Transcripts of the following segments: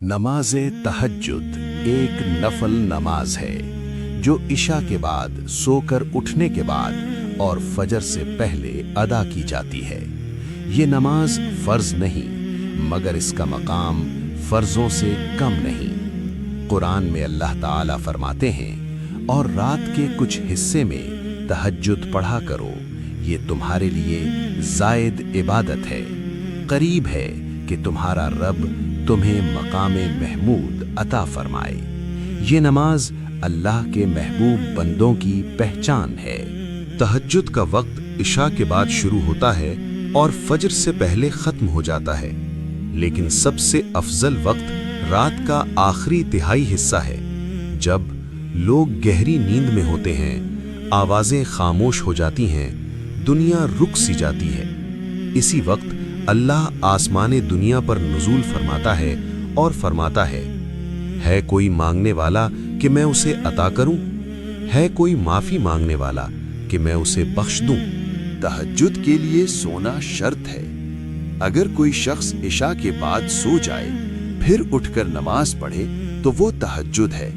نماز تہجد ایک نفل نماز ہے جو عشاء کے بعد سو کر اٹھنے کے بعد اور فجر سے پہلے ادا کی جاتی ہے۔ یہ نماز فرض نہیں مگر اس کا مقام فرضوں سے کم نہیں۔ قرآن میں اللہ تعالیٰ فرماتے ہیں اور رات کے کچھ حصے میں تہجد پڑھا کرو، یہ تمہارے لیے زائد عبادت ہے، قریب ہے کہ تمہارا رب تمہیں مقام محمود عطا فرمائے۔ یہ نماز اللہ کے محبوب بندوں کی پہچان ہے۔ تہجد کا وقت عشاء کے بعد شروع ہوتا ہے اور فجر سے پہلے ختم ہو جاتا ہے، لیکن سب سے افضل وقت رات کا آخری تہائی حصہ ہے، جب لوگ گہری نیند میں ہوتے ہیں، آوازیں خاموش ہو جاتی ہیں، دنیا رک سی جاتی ہے۔ اسی وقت اللہ آسمان دنیا پر نزول فرماتا ہے اور فرماتا ہے کوئی مانگنے والا کہ میں اسے عطا کروں، ہے کوئی معافی مانگنے والا کہ میں اسے بخش دوں۔ تہجد کے لیے سونا شرط ہے۔ اگر کوئی شخص عشاء کے بعد سو جائے پھر اٹھ کر نماز پڑھے تو وہ تہجد ہے۔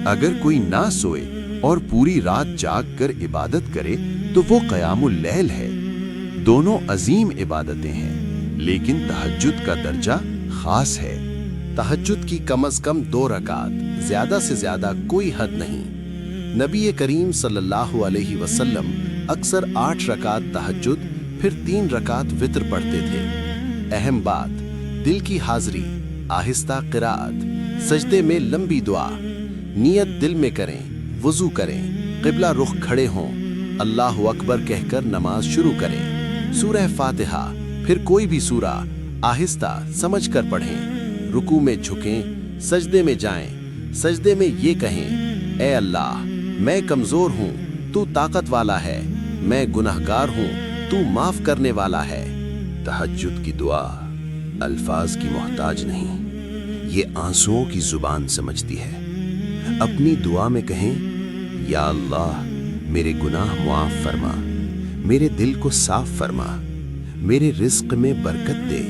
اگر کوئی نہ سوئے اور پوری رات جاگ کر عبادت کرے تو وہ قیام اللیل ہے۔ دونوں عظیم عبادتیں ہیں، لیکن تہجد کا درجہ خاص ہے۔ تہجد کی کم از کم 2 رکعت، زیادہ سے زیادہ کوئی حد نہیں۔ نبی کریم صلی اللہ علیہ وسلم اکثر 8 رکعت تہجد پھر 3 رکعت وتر پڑھتے تھے۔ اہم بات، دل کی حاضری، آہستہ قرات، سجدے میں لمبی دعا، نیت دل میں کریں، وضو کریں، قبلہ رخ کھڑے ہوں، اللہ اکبر کہہ کر نماز شروع کریں۔ سورہ فاتحہ پھر کوئی بھی سورہ آہستہ سمجھ کر پڑھیں، رکوع میں جھکیں، سجدے میں جائیں، سجدے میں یہ کہیں، اے اللہ میں کمزور ہوں تو طاقت والا ہے، میں گنہگار ہوں تو معاف کرنے والا ہے۔ تہجد کی دعا الفاظ کی محتاج نہیں، یہ آنسوؤں کی زبان سمجھتی ہے۔ اپنی دعا میں کہیں، یا اللہ میرے گناہ معاف فرما، میرے دل کو صاف فرما، میرے رزق میں برکت دے،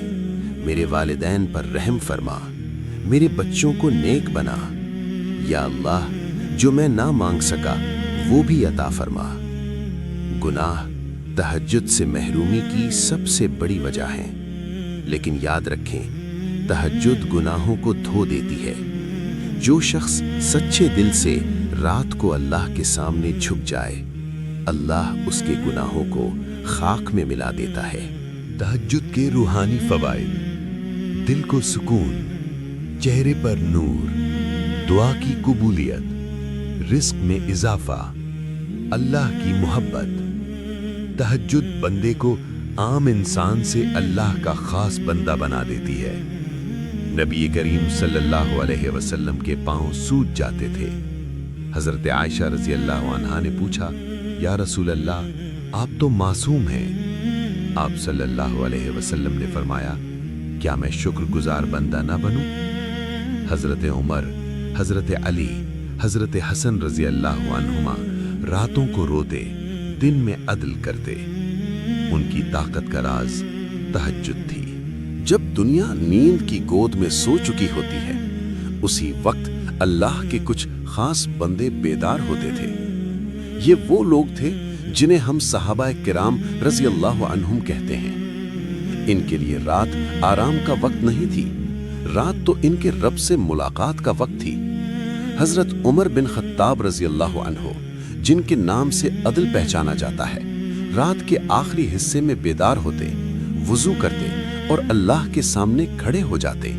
میرے والدین پر رحم فرما، میرے بچوں کو نیک بنا، یا اللہ جو میں نہ مانگ سکا وہ بھی عطا فرما۔ گناہ تہجد سے محرومی کی سب سے بڑی وجہ ہے، لیکن یاد رکھیں تہجد گناہوں کو دھو دیتی ہے۔ جو شخص سچے دل سے رات کو اللہ کے سامنے جھک جائے، اللہ اس کے گناہوں کو خاک میں ملا دیتا ہے۔ تہجد کے روحانی فوائد: دل کو سکون، چہرے پر نور، دعا کی قبولیت، رزق میں اضافہ، اللہ کی محبت۔ تہجد بندے کو عام انسان سے اللہ کا خاص بندہ بنا دیتی ہے۔ نبی کریم صلی اللہ علیہ وسلم کے پاؤں سوج جاتے تھے۔ حضرت عائشہ رضی اللہ عنہا نے پوچھا، یا رسول اللہ آپ تو معصوم ہیں۔ آپ صلی اللہ علیہ وسلم نے فرمایا، کیا میں شکر گزار بندہ نہ بنوں؟ حضرت عمر، حضرت علی، حضرت حسن رضی اللہ عنہما راتوں کو روتے، دن میں عدل کرتے۔ ان کی طاقت کا راز تہجد تھی۔ جب دنیا نیند کی گود میں سو چکی ہوتی ہے، اسی وقت اللہ کے کچھ خاص بندے بیدار ہوتے تھے۔ یہ وہ لوگ تھے جنہیں ہم صحابہ کرام رضی اللہ عنہم کہتے ہیں۔ ان کے لیے رات آرام کا وقت نہیں تھی، رات تو ان کے رب سے ملاقات کا وقت تھی۔ حضرت عمر بن خطاب رضی اللہ عنہ، جن کے نام سے عدل پہچانا جاتا ہے، رات کے آخری حصے میں بیدار ہوتے، وضو کرتے اور اللہ کے سامنے کھڑے ہو جاتے۔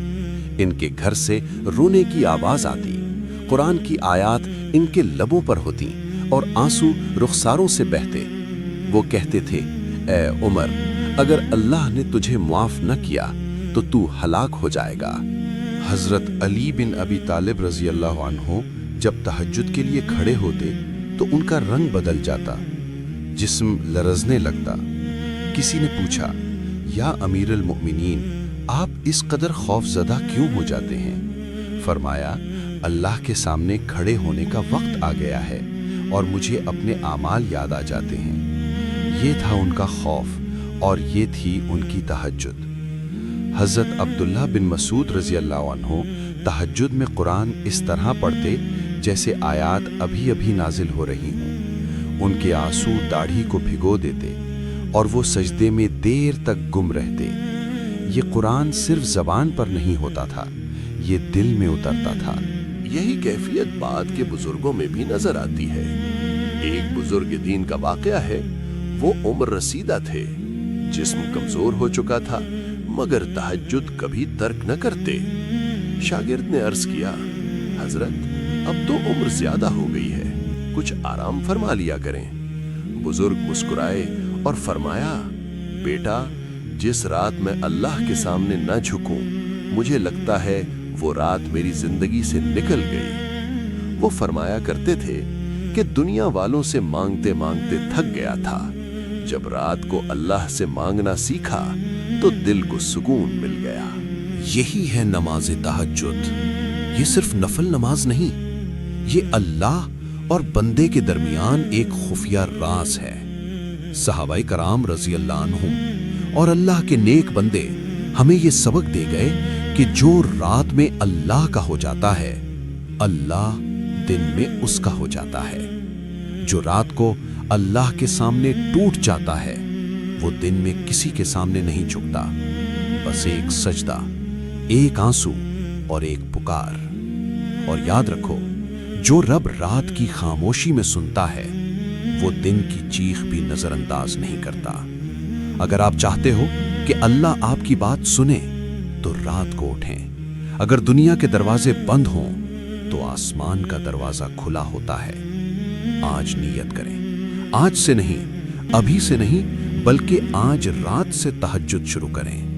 ان کے گھر سے رونے کی آواز آتی، قرآن کی آیات ان کے لبوں پر ہوتی اور آنسو رخساروں سے بہتے۔ وہ کہتے تھے، اے عمر اگر اللہ نے تجھے معاف نہ کیا تو تو ہلاک ہو جائے گا۔ حضرت علی بن ابی طالب رضی اللہ عنہ جب تہجد کے لیے کھڑے ہوتے تو ان کا رنگ بدل جاتا، جسم لرزنے لگتا۔ کسی نے پوچھا، یا امیر المؤمنین آپ اس قدر خوف زدہ کیوں ہو جاتے ہیں؟ فرمایا، اللہ کے سامنے کھڑے ہونے کا وقت آ گیا ہے اور مجھے اپنے اعمال یاد آ جاتے ہیں۔ یہ تھا ان کا خوف اور یہ تھی ان کی تہجد۔ حضرت عبداللہ بن مسعود رضی اللہ عنہ تہجد میں قرآن اس طرح پڑھتے جیسے آیات ابھی ابھی نازل ہو رہی ہوں۔ ان کے آنسو داڑھی کو بھگو دیتے اور وہ سجدے میں دیر تک گم رہتے۔ یہ قرآن صرف زبان پر نہیں ہوتا تھا، یہ دل میں اترتا تھا۔ یہی کیفیت بعد کے بزرگوں میں بھی نظر آتی ہے۔ ایک بزرگ دین کا واقعہ ہے، وہ عمر رسیدہ تھے، جسم کمزور ہو چکا تھا، مگر تہجد کبھی ترک نہ کرتے۔ شاگرد نے عرض کیا، حضرت اب تو عمر زیادہ ہو گئی ہے، کچھ آرام فرما لیا کریں۔ بزرگ مسکرائے اور فرمایا، بیٹا جس رات میں اللہ کے سامنے نہ جھکوں مجھے لگتا ہے وہ رات میری زندگی سے نکل گئی۔ وہ فرمایا کرتے تھے کہ دنیا والوں سے مانگتے مانگتے تھک گیا تھا، جب رات کو اللہ سے مانگنا سیکھا تو دل کو سکون مل گیا۔ یہی ہے نماز تہجد۔ یہ صرف نفل نماز نہیں، یہ اللہ اور بندے کے درمیان ایک خفیہ راز ہے۔ صحابہ کرام رضی اللہ عنہم اور اللہ کے نیک بندے ہمیں یہ سبق دے گئے کہ جو رات میں اللہ کا ہو جاتا ہے، اللہ دن میں اس کا ہو جاتا ہے۔ جو رات کو اللہ کے سامنے ٹوٹ جاتا ہے، وہ دن میں کسی کے سامنے نہیں جھکتا، بس ایک سجدہ، ایک آنسو اور ایک پکار۔ اور یاد رکھو، جو رب رات کی خاموشی میں سنتا ہے، وہ دن کی چیخ بھی نظر انداز نہیں کرتا۔ اگر آپ چاہتے ہو کہ اللہ آپ کی بات سنے تو رات کو اٹھیں۔ اگر دنیا کے دروازے بند ہوں تو آسمان کا دروازہ کھلا ہوتا ہے۔ آج نیت کریں، آج سے نہیں، ابھی سے نہیں، بلکہ آج رات سے تہجد شروع کریں۔